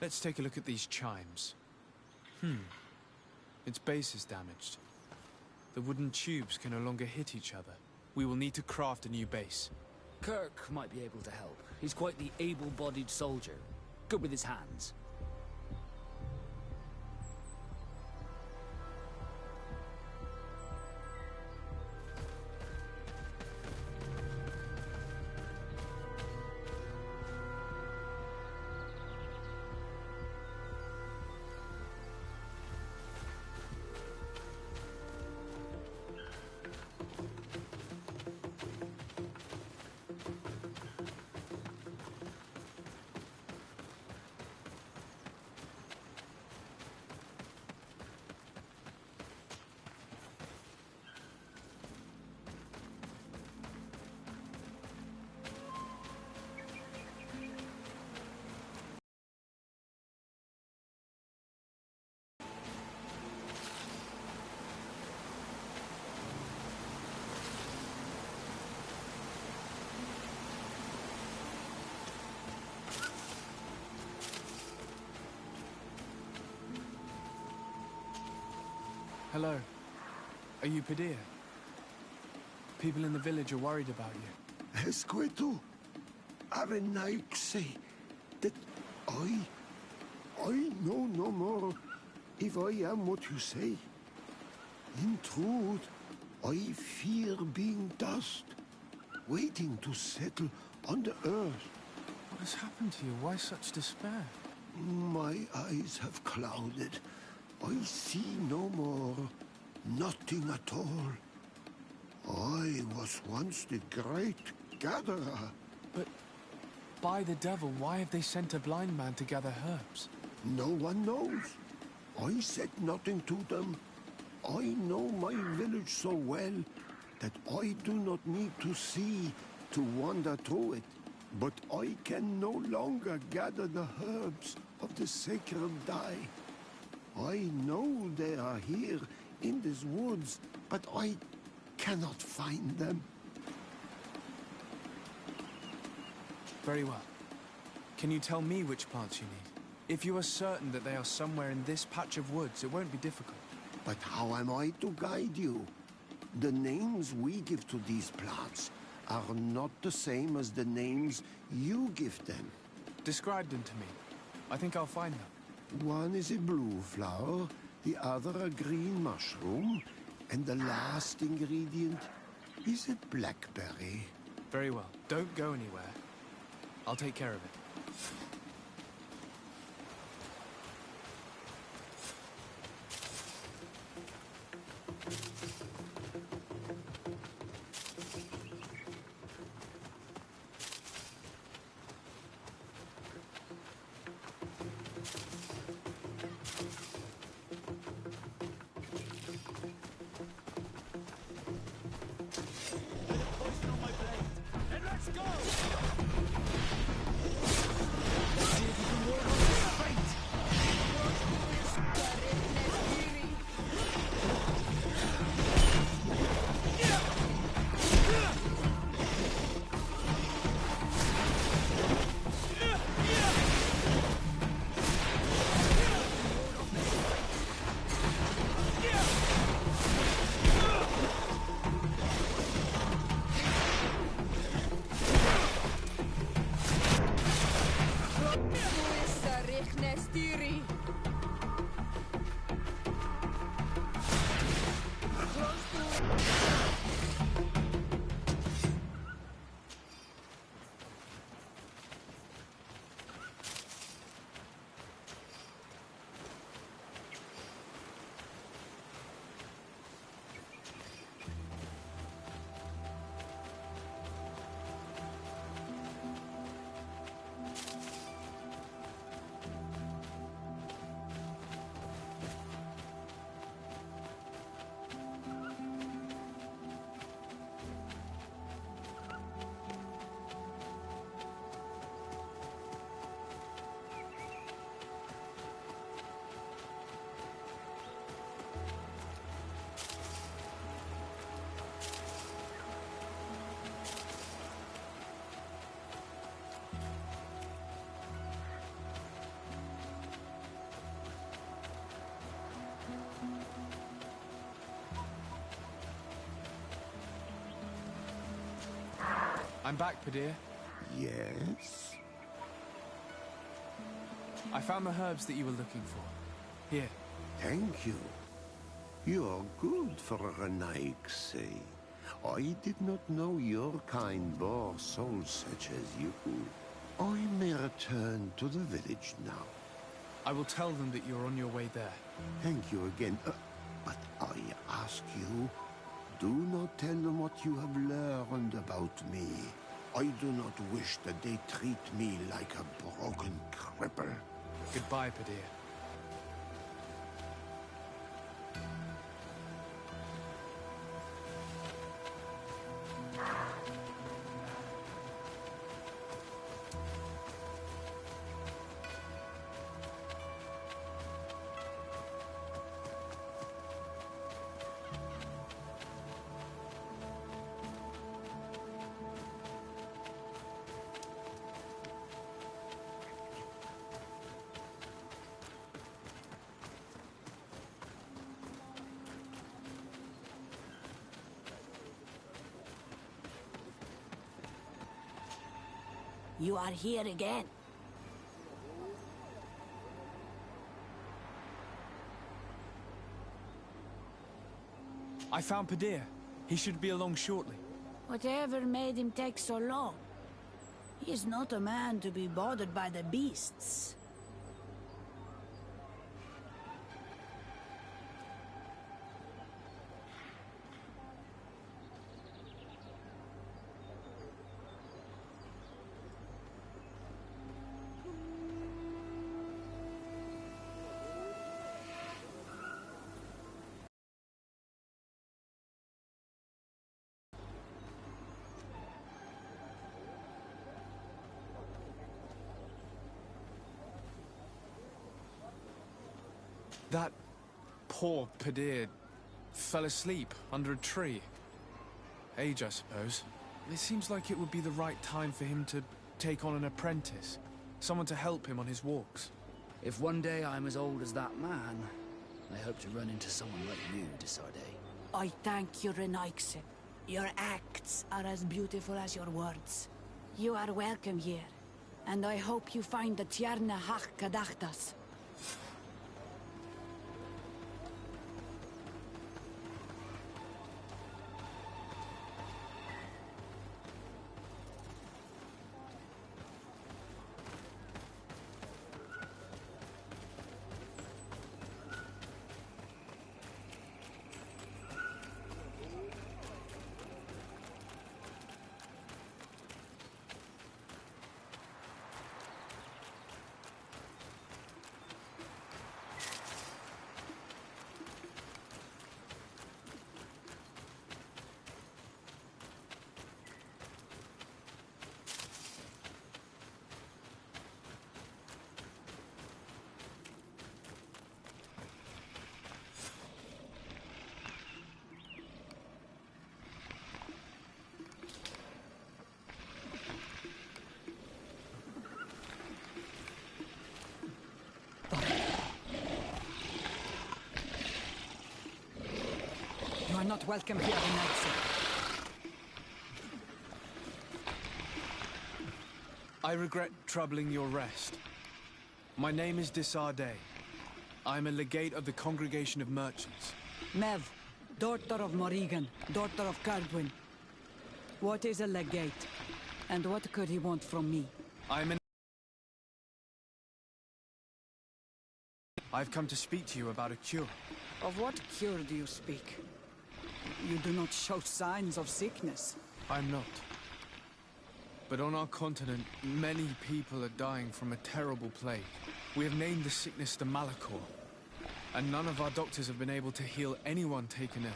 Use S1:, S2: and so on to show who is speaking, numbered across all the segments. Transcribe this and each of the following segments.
S1: Let's take a look at these chimes. Its base is damaged. The wooden tubes can no longer hit each other. We will need to craft a new base.
S2: Kirk might be able to help. He's quite the able-bodied soldier. Good with his hands.
S1: Hello. Are you Padilla? People in the village are worried about you.
S3: Esqueto, Arenaik say that I know no more if I am what you say. In truth, I fear being dust, waiting to settle on the earth.
S1: What has happened to you? Why such despair?
S3: My eyes have clouded. I see no more, nothing at all. I was once the great gatherer.
S1: But, by the devil, why have they sent a blind man to gather herbs?
S3: No one knows. I said nothing to them. I know my village so well that I do not need to see to wander through it. But I can no longer gather the herbs of the sacred dye. I know they are here in these woods, but I cannot find them.
S1: Very well. Can you tell me which plants you need? If you are certain that they are somewhere in this patch of woods, it won't be difficult.
S3: But how am I to guide you? The names we give to these plants are not the same as the names you give them.
S1: Describe them to me. I think I'll find them.
S3: One is a blue flower, the other a green mushroom, and the last ingredient is a blackberry.
S1: Very well. Don't go anywhere. I'll take care of it.
S4: Let's go!
S1: I'm back, Padir.
S3: Yes?
S1: I found the herbs that you were looking for. Here.
S3: Thank you. You're good for a Renaigse. I did not know your kind bore souls such as you. I may return to the village now.
S1: I will tell them that you're on your way there.
S3: Thank you again. But I ask you, do not tell them what you have learned about me. I do not wish that they treat me like a broken cripple.
S1: Goodbye, Padir.
S4: You are here again.
S1: I found Padir. He should be along shortly.
S4: Whatever made him take so long? He is not a man to be bothered by the beasts.
S1: That poor Padir fell asleep under a tree. Age, I suppose. It seems like it would be the right time for him to take on an apprentice. Someone to help him on his walks.
S2: If one day I'm as old as that man, I hope to run into someone like you, Desarde.
S4: I thank you, Renaigse. Your acts are as beautiful as your words. You are welcome here, and I hope you find the Tierna Hach Kadachtas.
S5: You are not welcome here, Renaigse.
S1: I regret troubling your rest. My name is Desarde. I'm a legate of the Congregation of Merchants.
S5: Mev, daughter of Morrigan, daughter of Cardwin. What is a legate? And what could he want from me?
S1: I've come to speak to you about a cure.
S5: Of what cure do you speak? You do not show signs of sickness.
S1: I'm not. But on our continent, many people are dying from a terrible plague. We have named the sickness the Malachor. And none of our doctors have been able to heal anyone taken ill.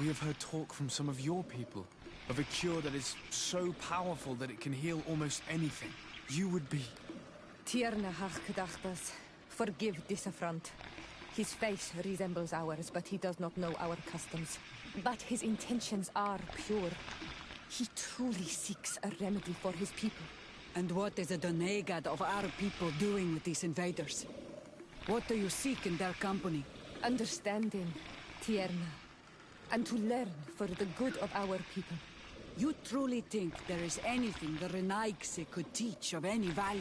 S1: We have heard talk from some of your people of a cure that is so powerful that it can heal almost anything. You would be...
S6: Tierna Hachkedachtas, forgive this affront. His face resembles ours, but he does not know our customs. But his intentions are pure. He truly seeks a remedy for his people.
S5: And what is a Donegad of our people doing with these invaders? What do you seek in their company?
S6: Understanding, Tierna, and to learn for the good of our people.
S5: You truly think there is anything the Renaigse could teach of any value?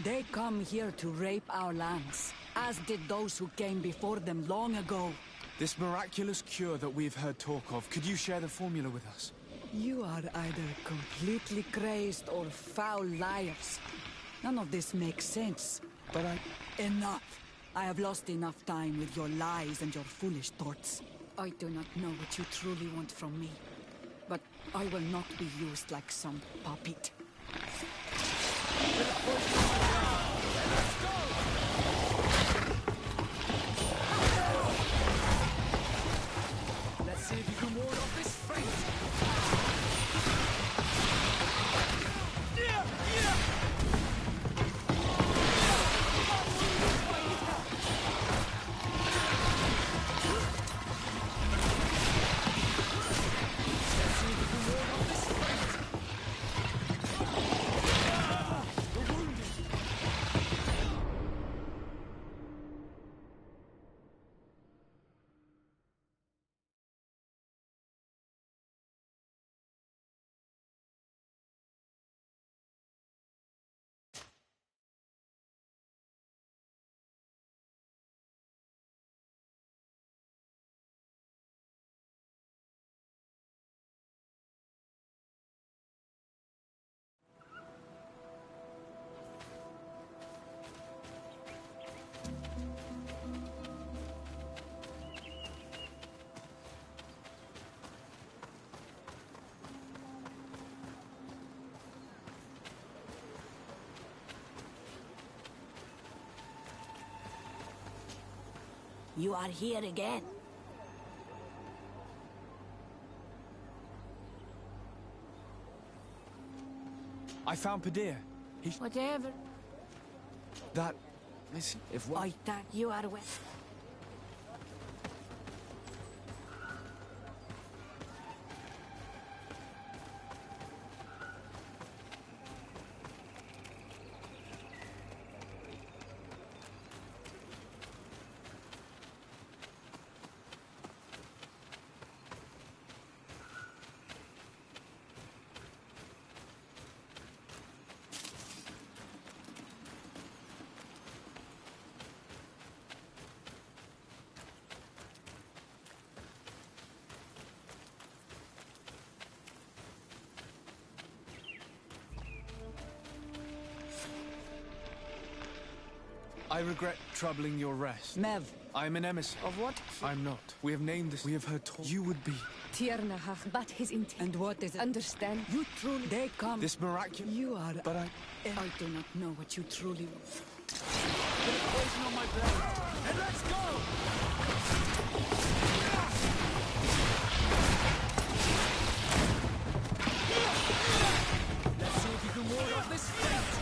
S5: They come here to rape our lands, as did those who came before them long ago.
S1: This miraculous cure that we've heard talk of, could you share the formula with us?
S5: You are either completely crazed or foul liars. None of this makes sense.
S1: But
S5: Enough! I have lost enough time with your lies and your foolish thoughts. I do not know what you truly want from me, but I will not be used like some puppet.
S2: Let's see if you can ward off this fate.
S4: You are here again.
S1: I found Padir.
S4: Whatever.
S1: That... Listen,
S2: If what?
S4: I thought you are well.
S1: I regret troubling your rest.
S5: Mev,
S1: I'm an emissary.
S5: of what?
S1: I'm not. We have named this. We have heard talk. You would be.
S6: Tiernahach, but his intent.
S5: And what is it?
S6: Understand?
S5: You truly... They come...
S1: This miraculous...
S5: You are...
S1: But I...
S5: I do not know what you truly want.
S2: Put a poison on my blade. And let's go! Let's see if you can ward off this fate.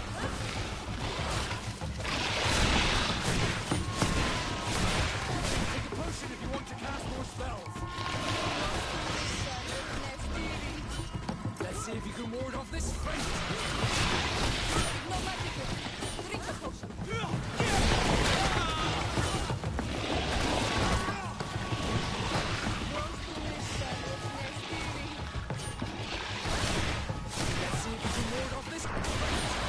S2: Take a potion if you want to cast more spells. Let's see if you can ward off this fate.
S6: No magic. Drink the potion.
S2: Let's see if you can ward off this fate.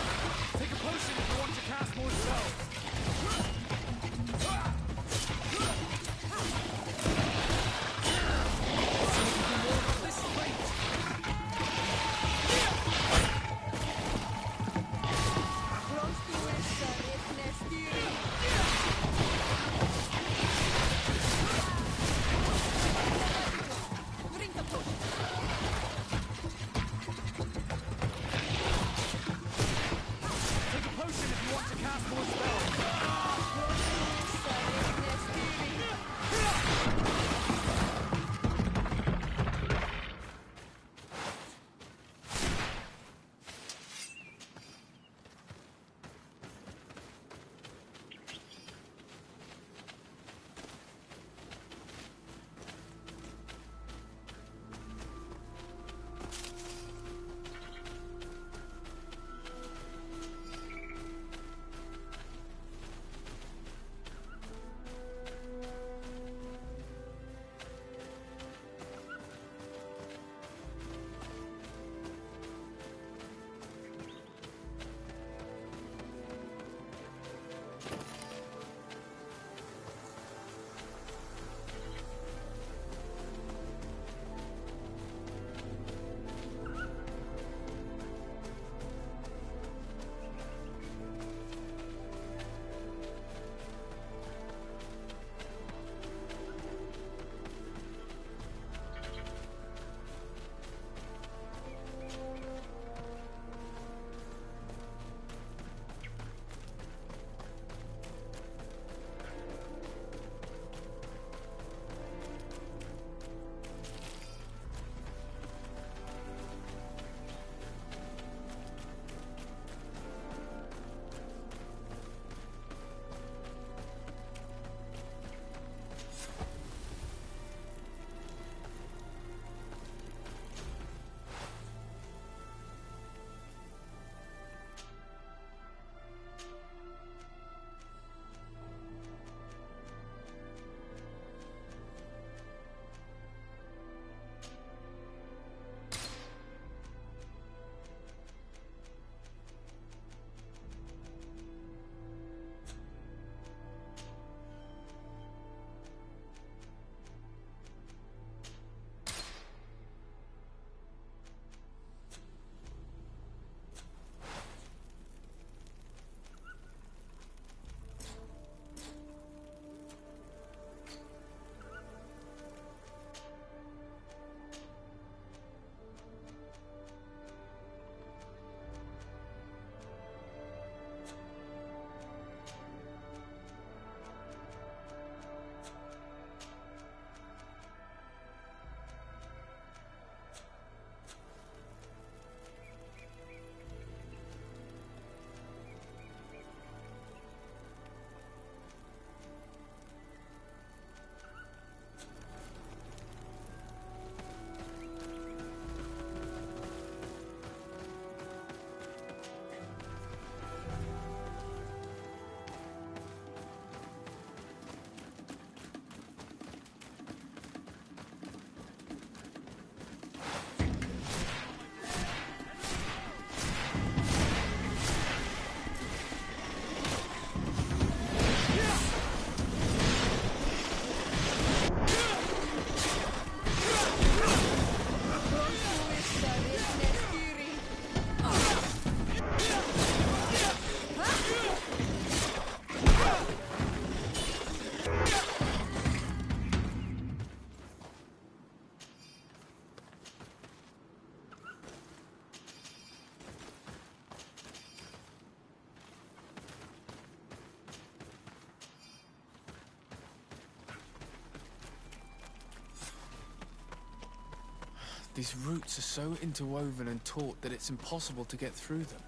S1: These roots are so interwoven and taut that it's impossible to get through them.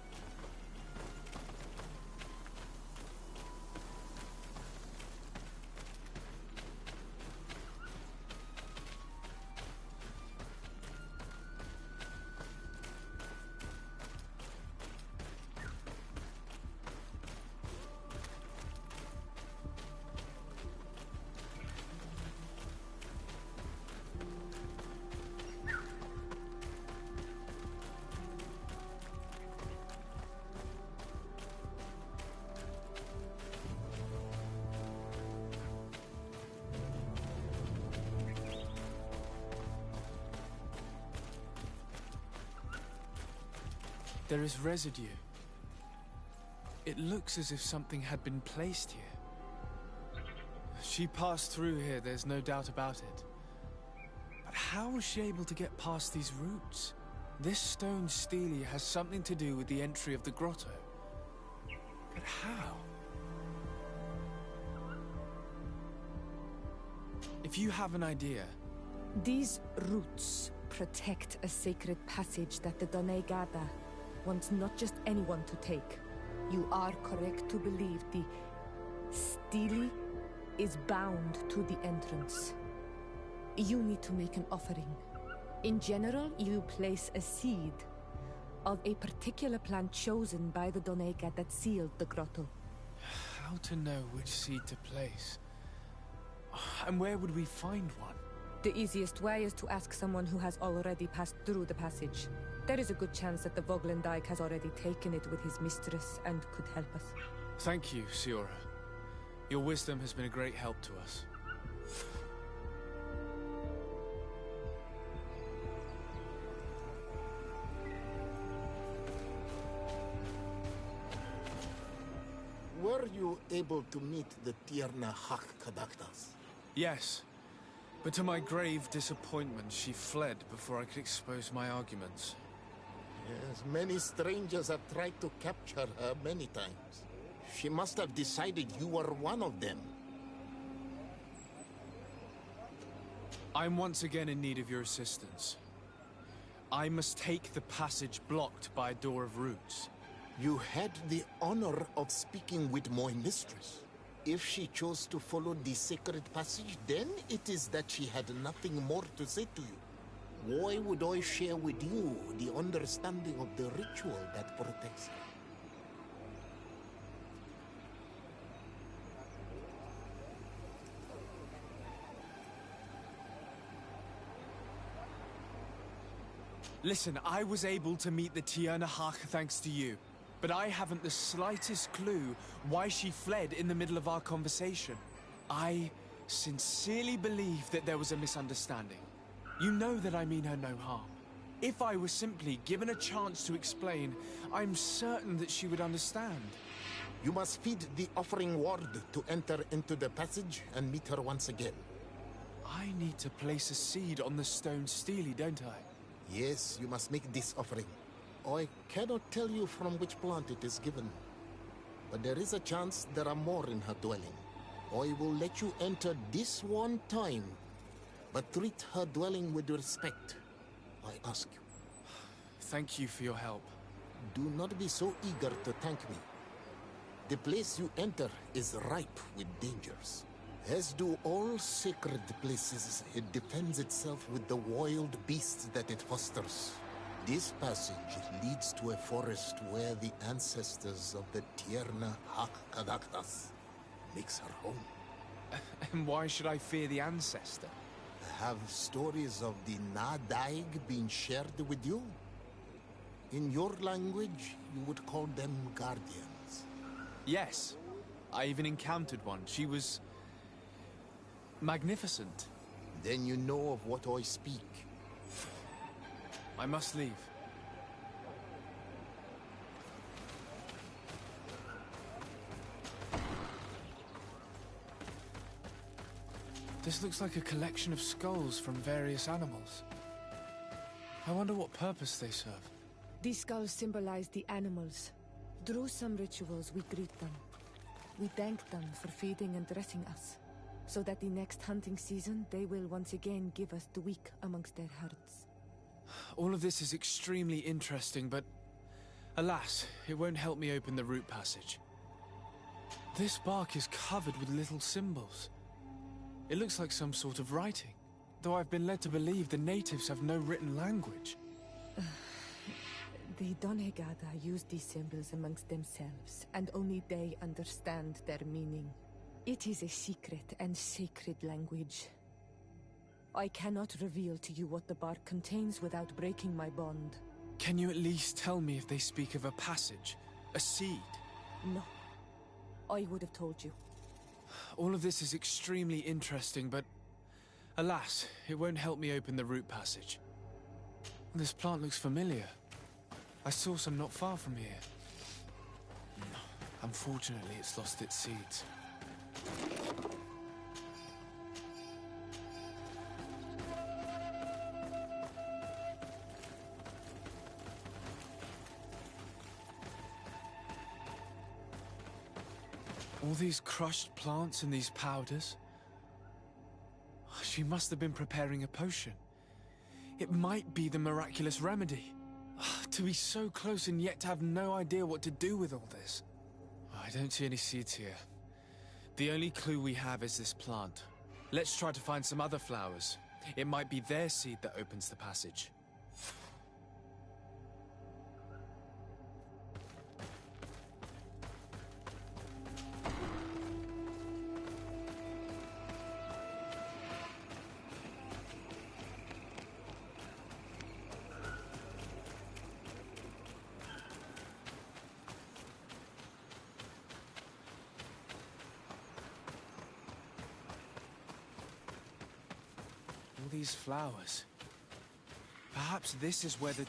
S1: There is residue. It looks as if something had been placed here. She passed through here, there's no doubt about it. But how was she able to get past these roots? This stone stele has something to do with the entry of the grotto. But how? If you have an idea...
S6: These roots protect a sacred passage that the Donegada wants not just anyone to take. You are correct to believe the stele is bound to the entrance. You need to make an offering. In general, you place a seed of a particular plant chosen by the Donega that sealed the grotto.
S1: How to know which seed to place? And where would we find one?
S6: The easiest way is to ask someone who has already passed through the passage. There is a good chance that the Voglendike has already taken it with his mistress and could help us.
S1: Thank you, Siora. Your wisdom has been a great help to us.
S7: Were you able to meet the Tierna Hak-Kadaktas?
S1: Yes, but to my grave disappointment, she fled before I could expose my arguments.
S7: Yes, many strangers have tried to capture her many times. She must have decided you were one of them.
S1: I'm once again in need of your assistance. I must take the passage blocked by a door of roots.
S7: You had the honor of speaking with my mistress. If she chose to follow the sacred passage, then it is that she had nothing more to say to you. Why would I share with you the understanding of the ritual that protects her?
S1: Listen, I was able to meet the Tierna Hach thanks to you, but I haven't the slightest clue why she fled in the middle of our conversation. I sincerely believe that there was a misunderstanding. You know that I mean her no harm. If I were simply given a chance to explain, I'm certain that she would understand.
S7: You must feed the offering ward to enter into the passage and meet her once again.
S1: I need to place a seed on the stone stele, don't I?
S7: Yes, you must make this offering. I cannot tell you from which plant it is given, but there is a chance there are more in her dwelling. I will let you enter this one time, but treat her dwelling with respect, I ask you.
S1: Thank you for your help.
S7: Do not be so eager to thank me. The place you enter is ripe with dangers. As do all sacred places, it defends itself with the wild beasts that it fosters. This passage leads to a forest where the ancestors of the Tierna Hak-Kadaktas makes her home.
S1: And why should I fear the ancestor?
S7: Have stories of the Nadaig been shared with you? In your language, you would call them guardians.
S1: Yes. I even encountered one. She was... magnificent.
S7: Then you know of what I speak.
S1: I must leave. This looks like a collection of skulls from various animals. I wonder what purpose they serve.
S6: These skulls symbolize the animals. Through some rituals, we greet them. We thank them for feeding and dressing us, so that the next hunting season, they will once again give us the weak amongst their herds.
S1: All of this is extremely interesting, but alas, it won't help me open the root passage. This bark is covered with little symbols. It looks like some sort of writing, though I've been led to believe the natives have no written language.
S6: The Donegada use these symbols amongst themselves, and only they understand their meaning. It is a secret and sacred language. I cannot reveal to you what the bark contains without breaking my bond.
S1: Can you at least tell me if they speak of a passage? A seed?
S6: No. I would have told you.
S1: All of this is extremely interesting, but alas, it won't help me open the root passage. This plant looks familiar. I saw some not far from here. Unfortunately, it's lost its seeds. All these crushed plants and these powders. She must have been preparing a potion. It might be the miraculous remedy. To be so close and yet to have no idea what to do with all this. I don't see any seeds here. The only clue we have is this plant. Let's try to find some other flowers. It might be their seed that opens the passage. These flowers. Perhaps this is where the...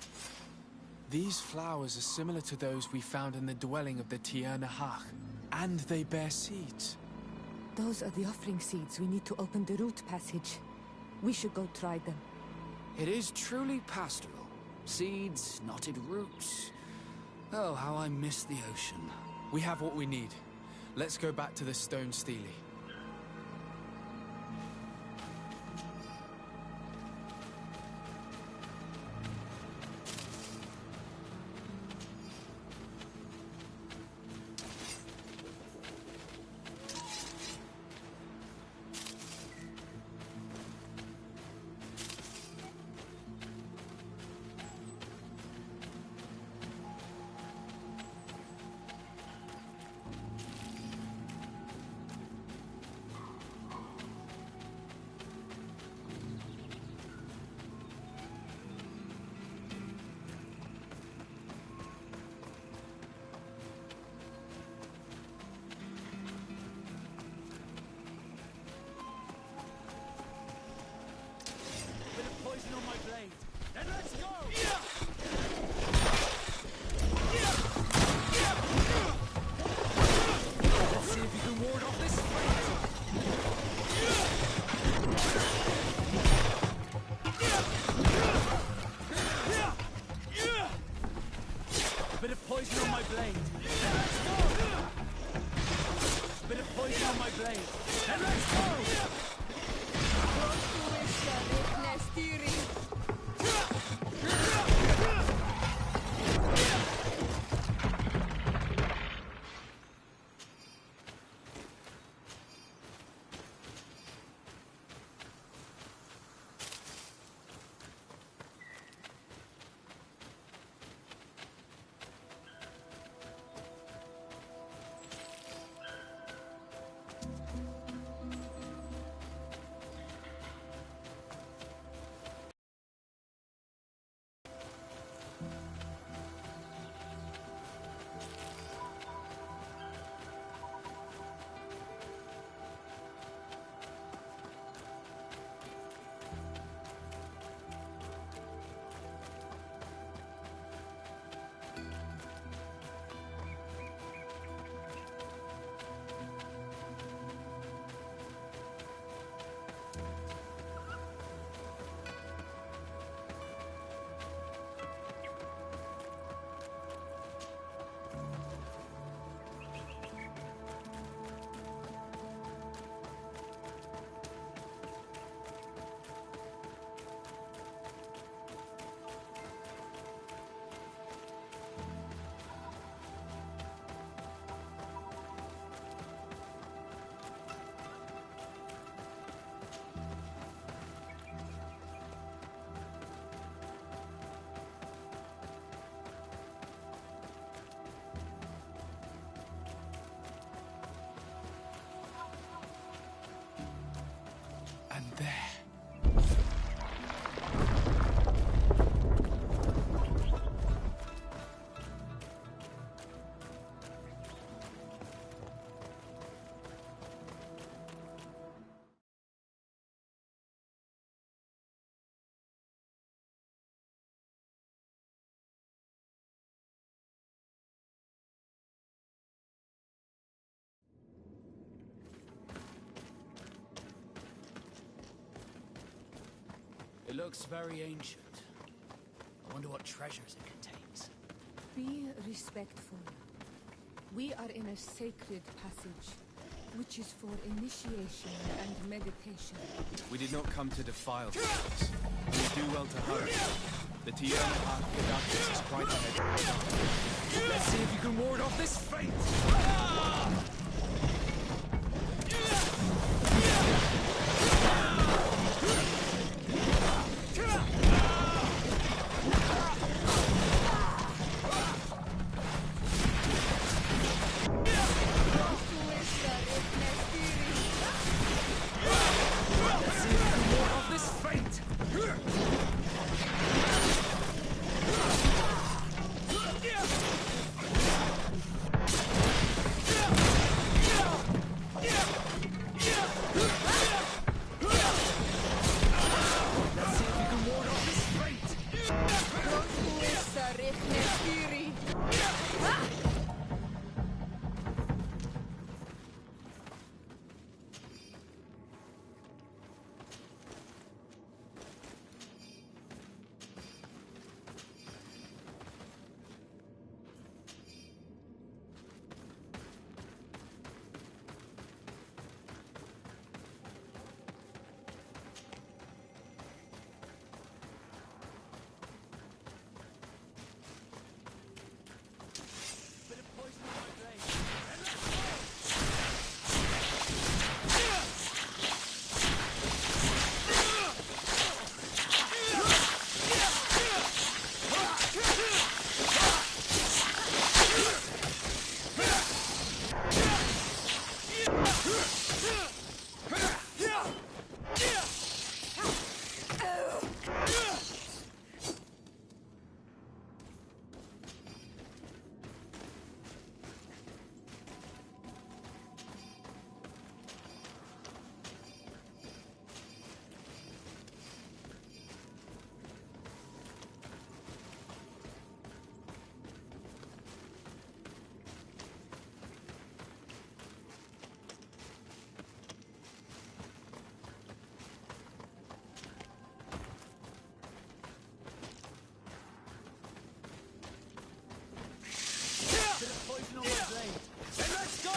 S1: These flowers are similar to those we found in the dwelling of the Tiernahach, and they bear seeds.
S6: Those are the offering seeds we need to open the root passage. We should go try them.
S2: It is truly pastoral. Seeds, knotted roots. Oh, how I miss the ocean.
S1: We have what we need. Let's go back to the stone stele.
S2: On my blade. Then let's go! Let's see if you can ward off this fight. A bit of poison on my blade. Then let's go! A bit of poison on my blade. Then let's go! looks very ancient. I wonder what treasures it contains.
S6: Be respectful. We are in a sacred passage, which is for initiation and meditation.
S1: We did not come to defile things. We do well to hurry. The Tiana Gadakis is right ahead.
S2: Let's see if you can ward off this fate! Poison on my blade. And let's go!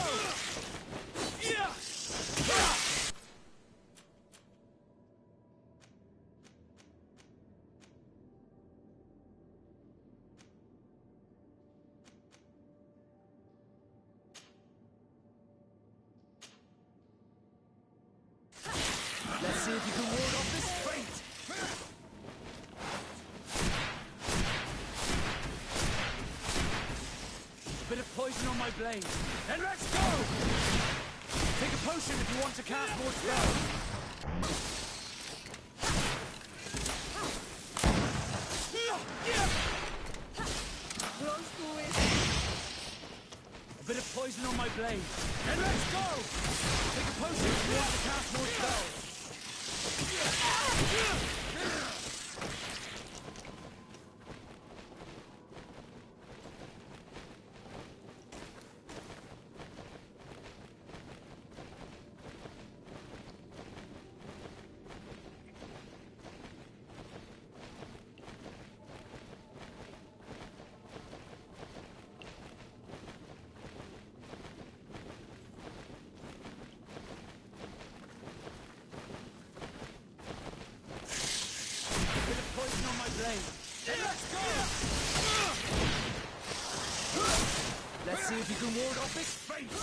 S2: Let's see if you can ward off this fate! A bit of poison on my blade. And let's go! Take a potion if you want to cast more spells.
S6: Close to it.
S2: A bit of poison on my blade. And let's go! Take a potion if you want to cast more spells. And let's go! Let's see if you can ward off this fate!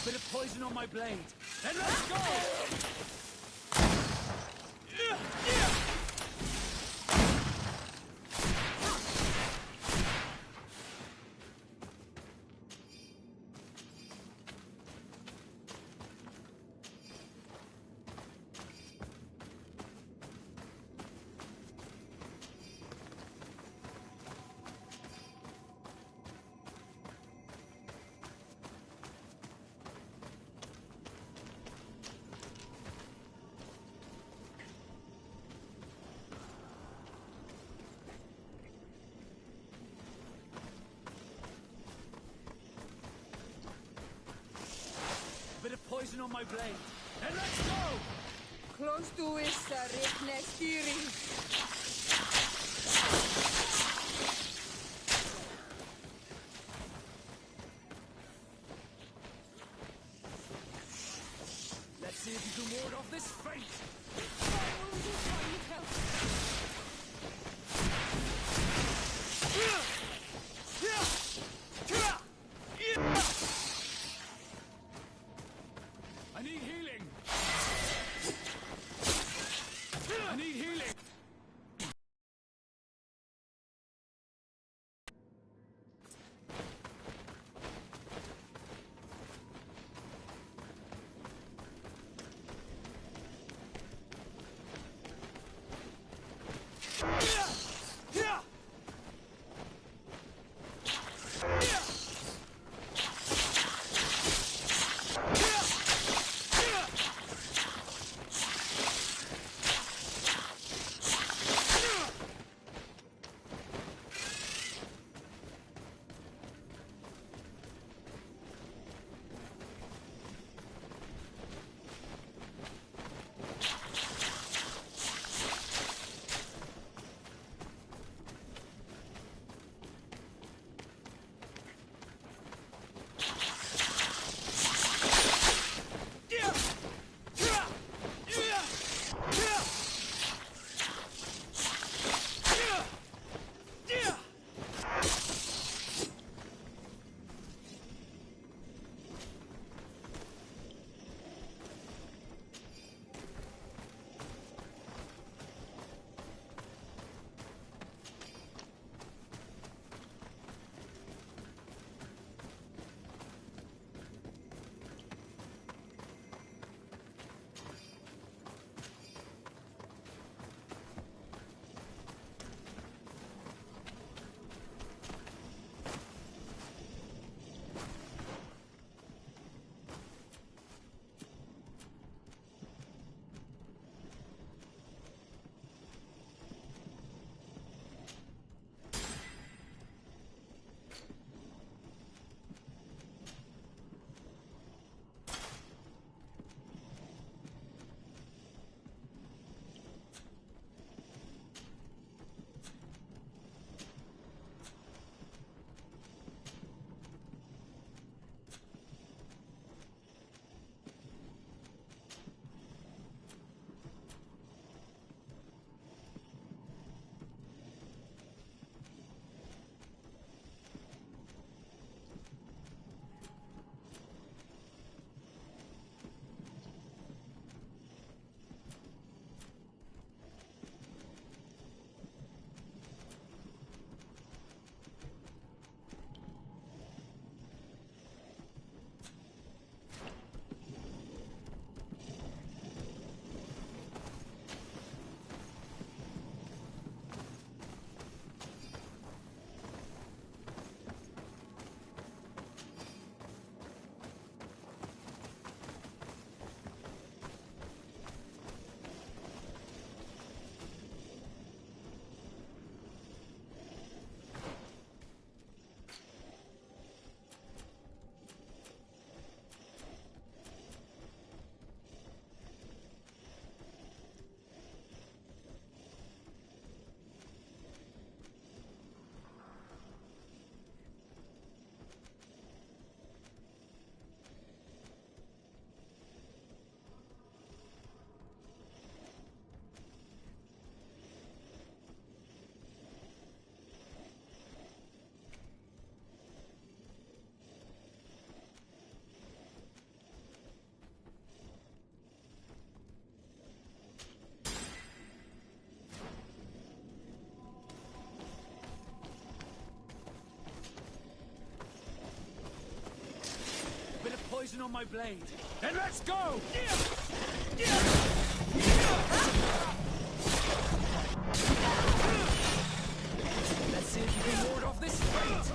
S2: Bit of poison on my blade. And let's go! poison on my blade. Then let's go!
S5: Close to Issa, Riknestiri.
S2: Let's see if you can ward off this fate! I need healing! I need healing! Poison on my blade. Then let's go! Let's see if you can ward off this fate!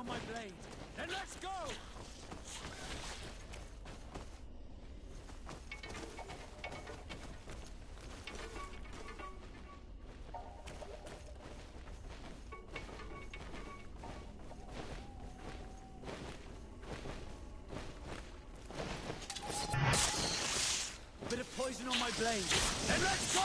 S2: on my blade. Then let's go! Bit of poison on my blade. Then let's go!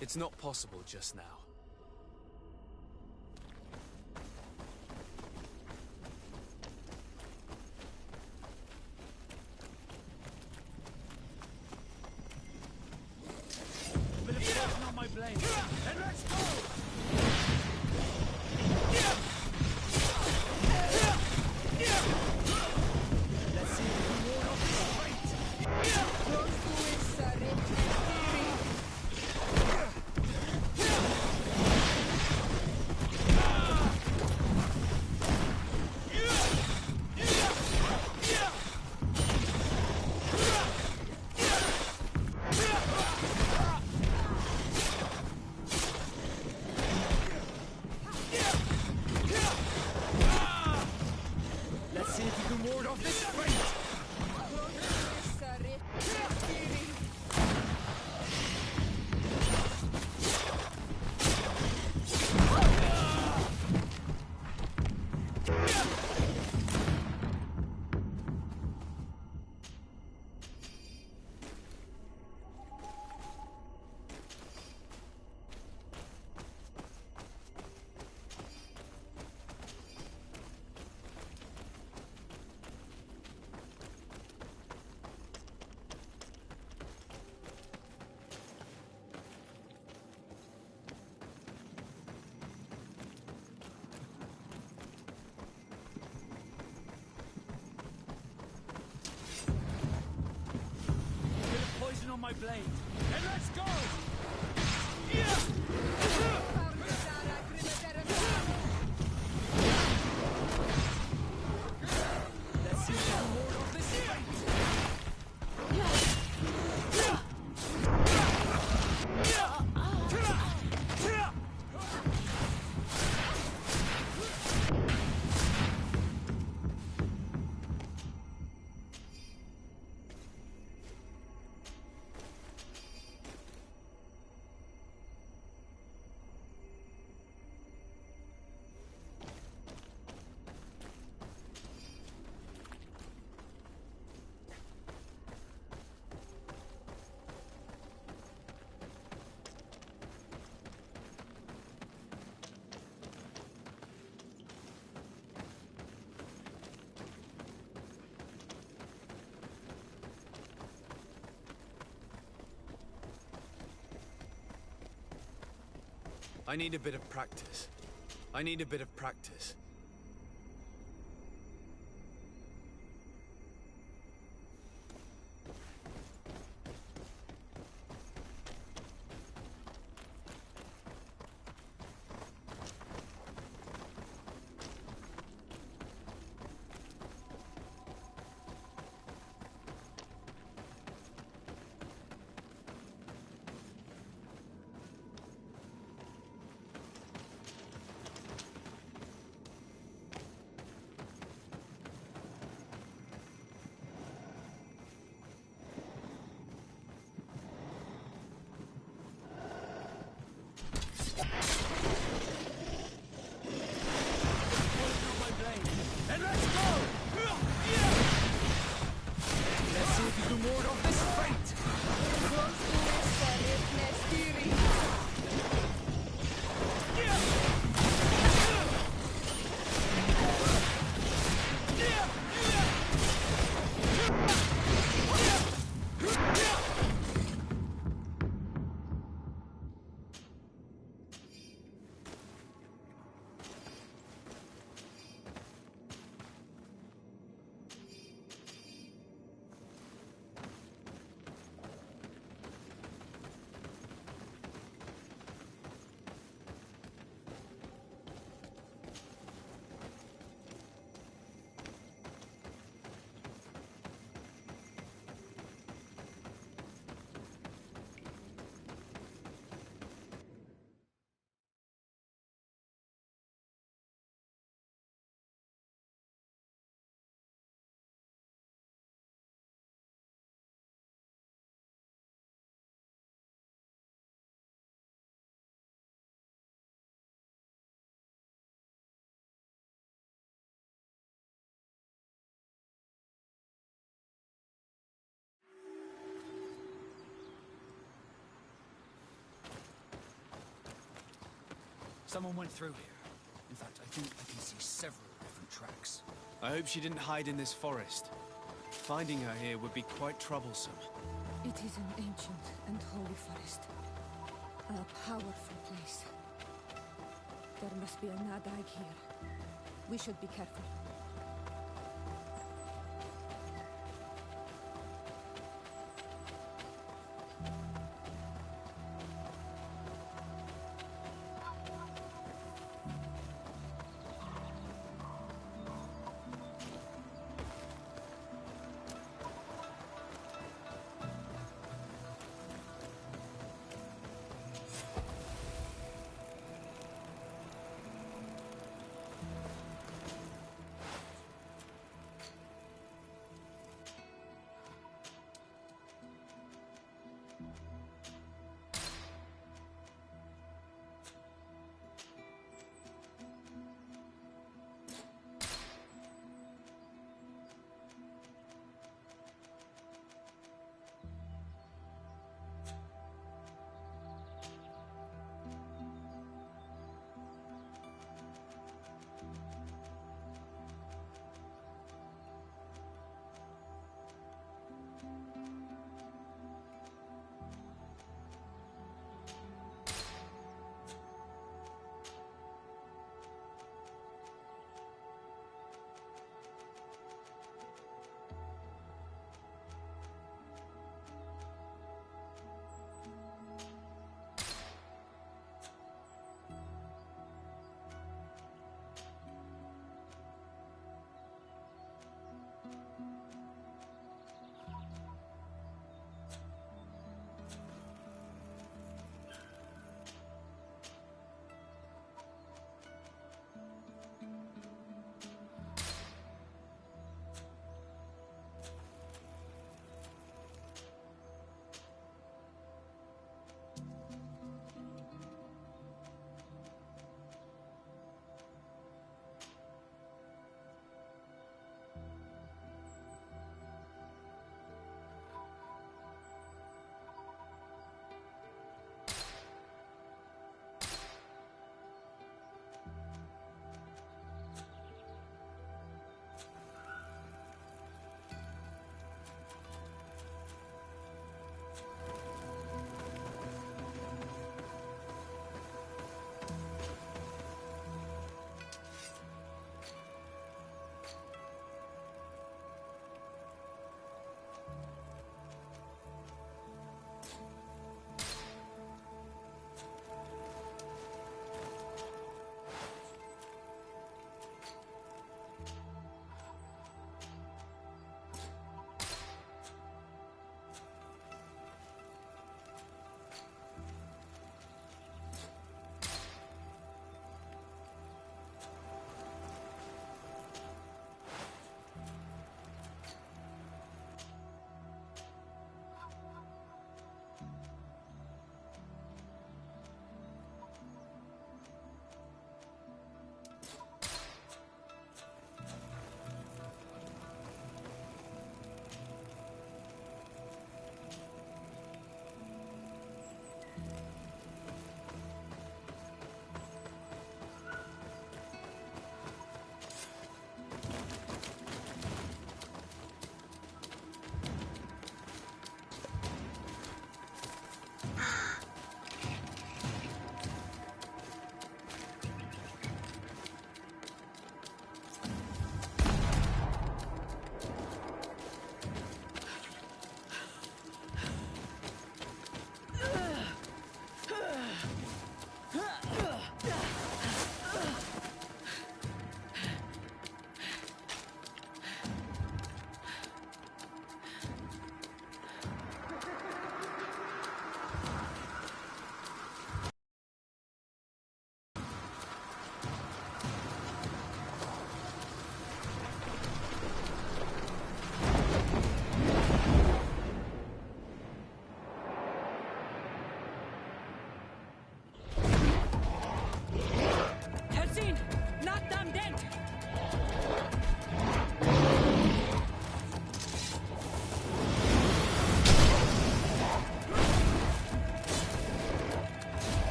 S1: It's not possible just now.
S2: Bit of poison on my blade. Then let's go! Let's see if we ward off this Let's see if you can ward off this fight! Poison on my blade. And let's go! Let's see if we can ward off this fight!
S1: I need a bit of practice. I need a bit of practice.
S2: Someone went through here. In fact, I think I can see several different tracks.
S1: I hope she didn't hide in this forest. Finding her here would be quite troublesome.
S6: It is an ancient and holy forest. A powerful place. There must be a Nadag here. We should be careful.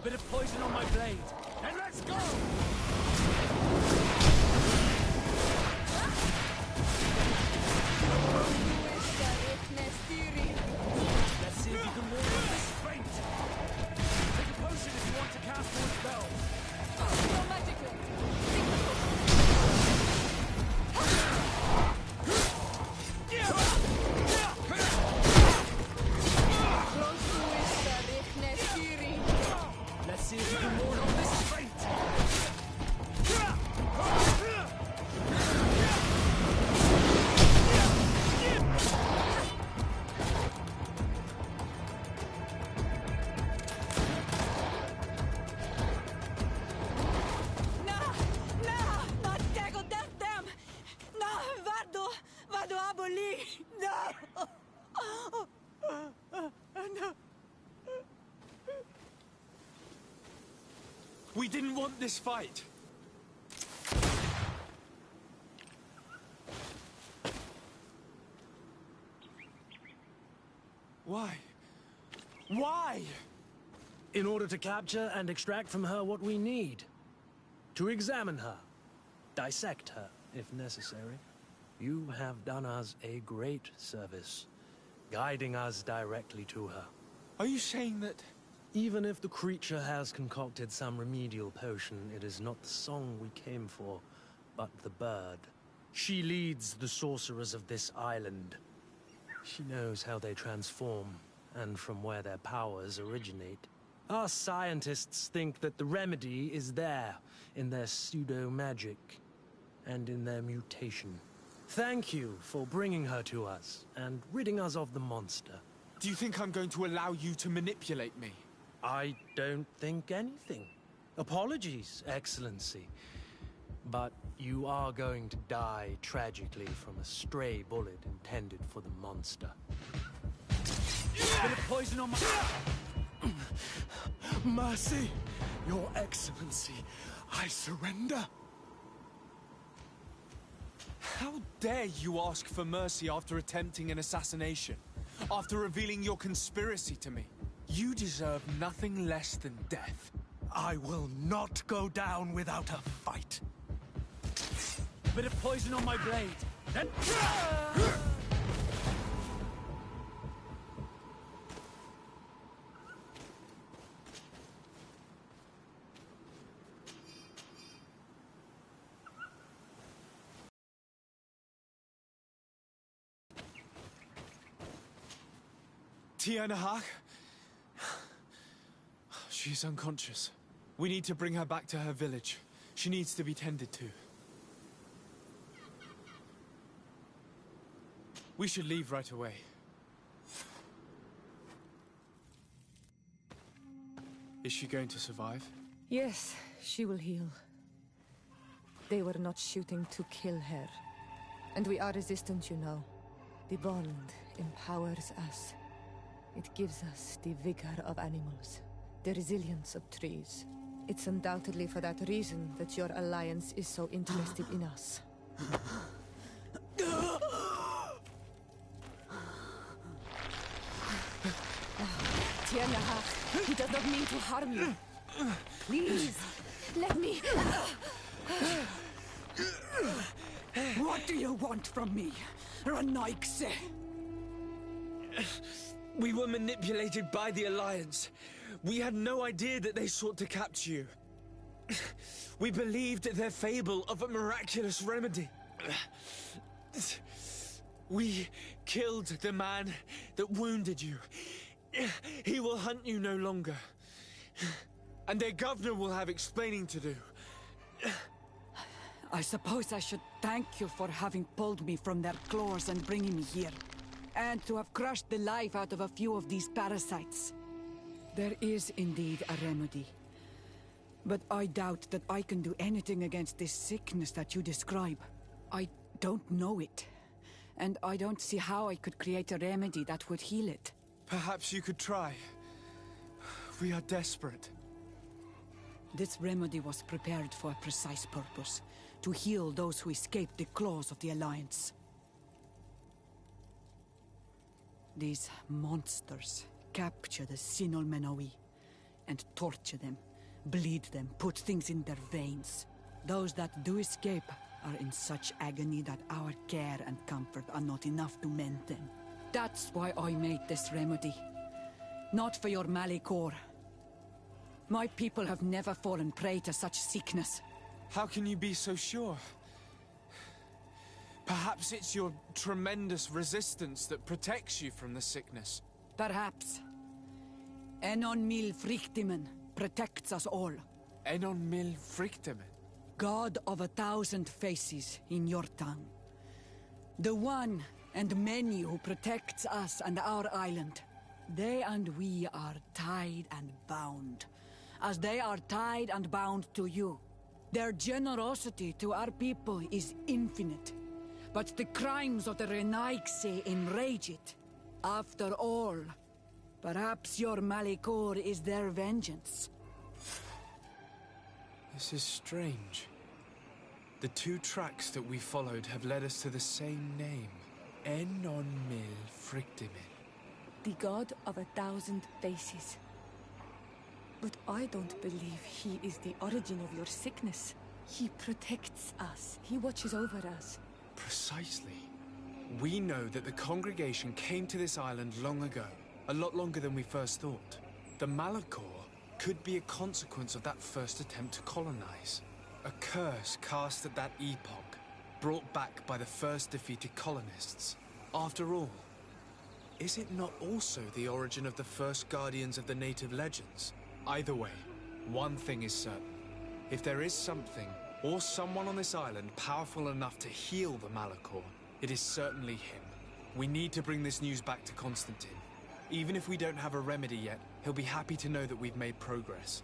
S2: bit of poison on my blade, and let's go! Let's see if you can ward off this fate! Take a potion if you want to cast more spells!
S6: No magical!
S2: Let's see if you can ward off this fate!
S1: We didn't want this fight. Why? Why?
S2: In order to capture and extract from her what we need. To examine her. Dissect her, if necessary. You have done us a great service, guiding us directly to her.
S1: Are you saying that...
S2: Even if the creature has concocted some remedial potion, it is not the song we came for, but the bird. She leads the sorcerers of this island. She knows how they transform, and from where their powers originate. Our scientists think that the remedy is there, in their pseudo-magic, and in their mutation. Thank you for bringing her to us, and ridding us of the monster.
S1: Do you think I'm going to allow you to manipulate me?
S2: I don't think anything. Apologies, Excellency. But you are going to die tragically from a stray bullet intended for the monster. Bit of poison on my...
S1: Mercy, Your Excellency, I surrender. How dare you ask for mercy after attempting an assassination? After revealing your conspiracy to me? You deserve nothing less than death.
S2: I will not go down without a fight. Bit of poison on my blade. And...
S1: Tiernahak? She's unconscious. We need to bring her back to her village. She needs to be tended to. We should leave right away. Is she going to survive?
S6: Yes, she will heal. They were not shooting to kill her. And we are resistant, you know. The bond empowers us. It gives us the vigor of animals, the resilience of trees. It's undoubtedly for that reason that your alliance is so interested in us. Tiernahak, he does not mean to harm you. Please, let me...
S5: What do you want from me, Renaigse?
S1: We were manipulated by the Alliance. We had no idea that they sought to capture you. We believed their fable of a miraculous remedy. We killed the man that wounded you. He will hunt you no longer. And their governor will have explaining to do.
S5: I suppose I should thank you for having pulled me from their claws and bringing me here. And to have crushed the life out of a few of these parasites. There is indeed a remedy. But I doubt that I can do anything against this sickness that you describe. I don't know it. And I don't see how I could create a remedy that would heal it.
S1: Perhaps you could try. We are desperate.
S5: This remedy was prepared for a precise purpose. To heal those who escaped the claws of the Alliance. These monsters capture the Sinol Menawi. and torture them, bleed them, put things in their veins. Those that do escape are in such agony that our care and comfort are not enough to mend them. That's why I made this remedy. Not for your Malikor. My people have never fallen prey to such sickness.
S1: How can you be so sure? Perhaps it's your tremendous resistance that protects you from the sickness.
S5: Perhaps. Enon mil frictimen protects us all.
S1: Enon mil frictimen.
S5: God of 1,000 faces in your tongue. The one and many who protects us and our island. They and we are tied and bound, as they are tied and bound to you. Their generosity to our people is infinite, but the crimes of the Renaigse enrage it. After all, perhaps your Malikor is their vengeance.
S1: This is strange. The two tracks that we followed have led us to the same name. Enon mil frictimen.
S6: The god of 1,000 faces. But I don't believe he is the origin of your sickness. He protects us. He watches over us.
S1: Precisely. We know that the congregation came to this island long ago, a lot longer than we first thought. The Malachor could be a consequence of that first attempt to colonize. A curse cast at that epoch, brought back by the first defeated colonists. After all, is it not also the origin of the first guardians of the native legends? Either way, one thing is certain. If there is something, or someone on this island powerful enough to heal the Malachor, it is certainly him. We need to bring this news back to Constantine. Even if we don't have a remedy yet, he'll be happy to know that we've made progress.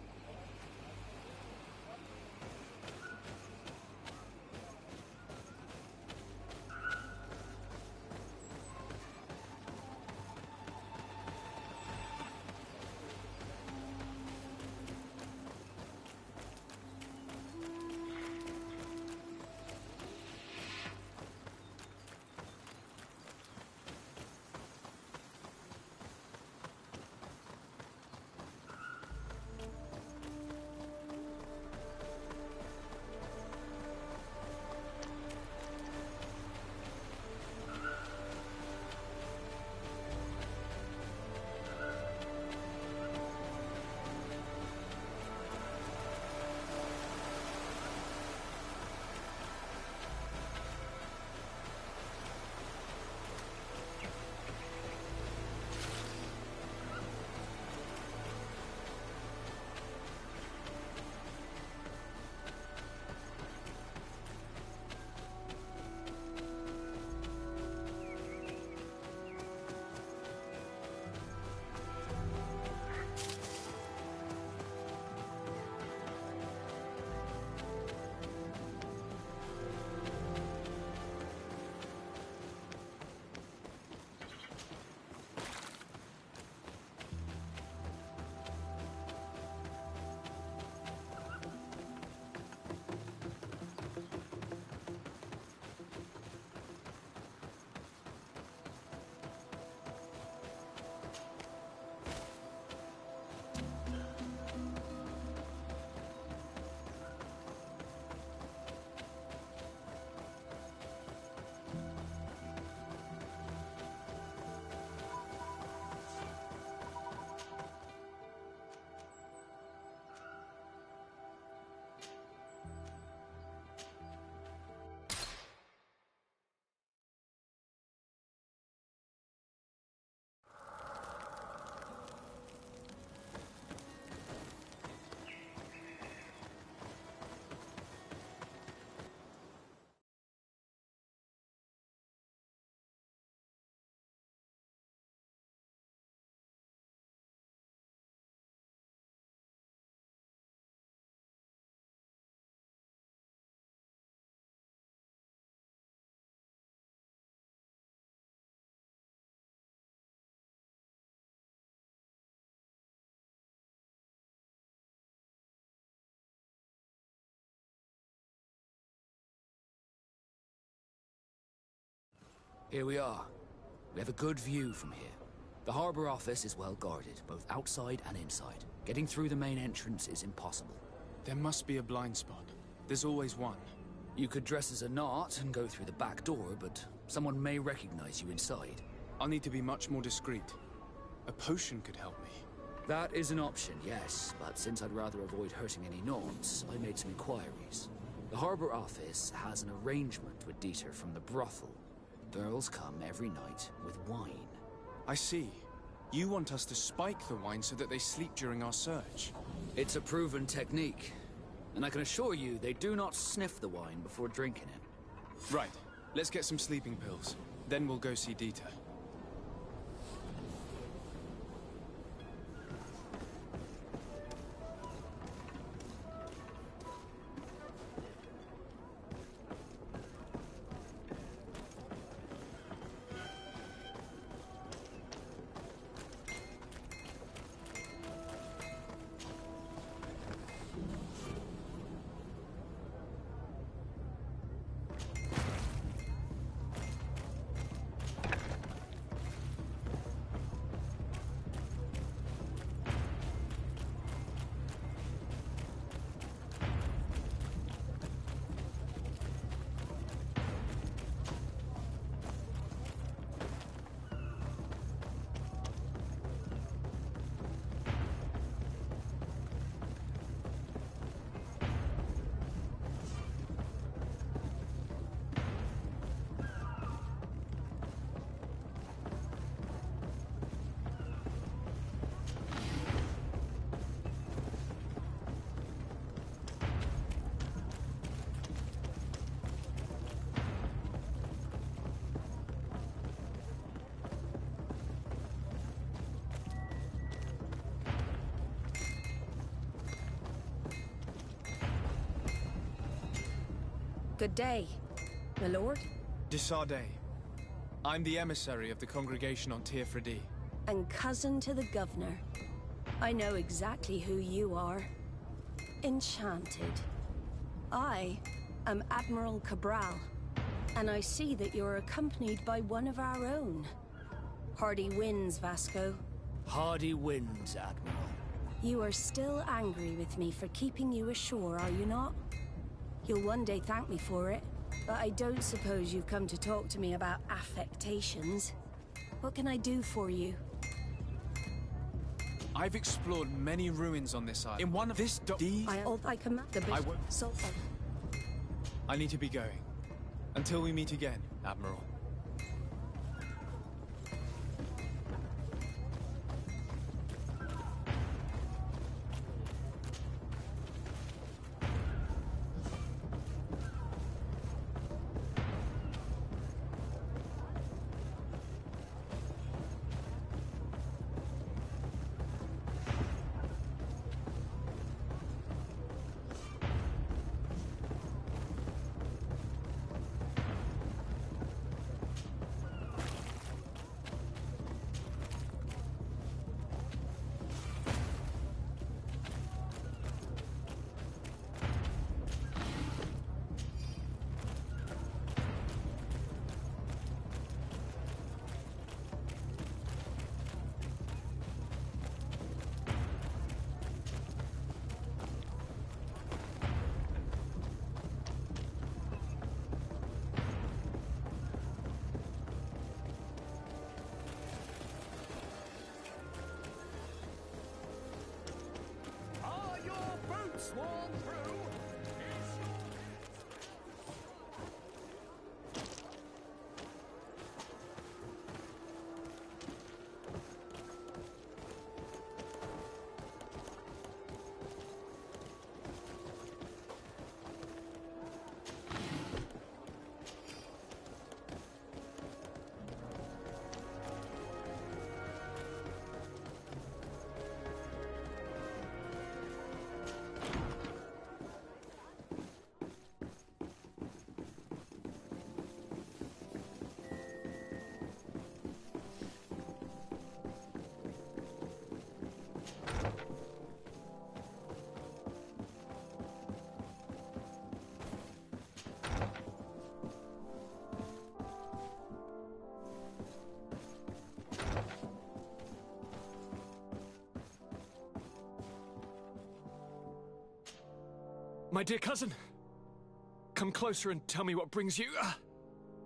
S8: Here we are. We have a good view from here. The harbor office is well guarded, both outside and inside. Getting through the main entrance is impossible.
S1: There must be a blind spot. There's always one.
S8: You could dress as a knot and go through the back door, but someone may recognize you inside.
S1: I'll need to be much more discreet. A potion could help me.
S8: That is an option, yes, but since I'd rather avoid hurting any knots, I made some inquiries. The harbor office has an arrangement with Dieter from the brothel. Girls come every night with wine.
S1: I see. You want us to spike the wine so that they sleep during our search.
S8: It's a proven technique, and I can assure you they do not sniff the wine before drinking it.
S1: Right. Let's get some sleeping pills. Then we'll go see Dieter.
S9: Good day, my lord.
S1: Desardet. I'm the emissary of the congregation on Tirfredi.
S9: And cousin to the governor. I know exactly who you are. Enchanted. I am Admiral Cabral, and I see that you're accompanied by one of our own. Hardy winds, Vasco.
S8: Hardy winds, Admiral.
S9: You are still angry with me for keeping you ashore, are you not? You'll one day thank me for it, but I don't suppose you've come to talk to me about affectations. What can I do for you?
S1: I've explored many ruins on this island. In one of this
S9: I command the bishop.
S1: I need to be going. Until we meet again, Admiral.
S10: My dear cousin, come closer and tell me what brings you...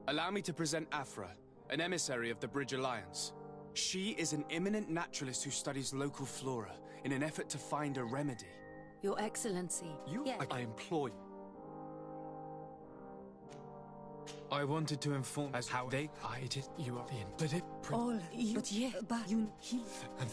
S1: Allow me to present Afra, an emissary of the Bridge Alliance. She is an eminent naturalist who studies local flora in an effort to find a remedy.
S11: Your Excellency.
S10: Yes. I implore you.
S1: I wanted to inform as how
S10: I did. You are the intimate prince.
S11: All you... But yeah, but you...
S10: And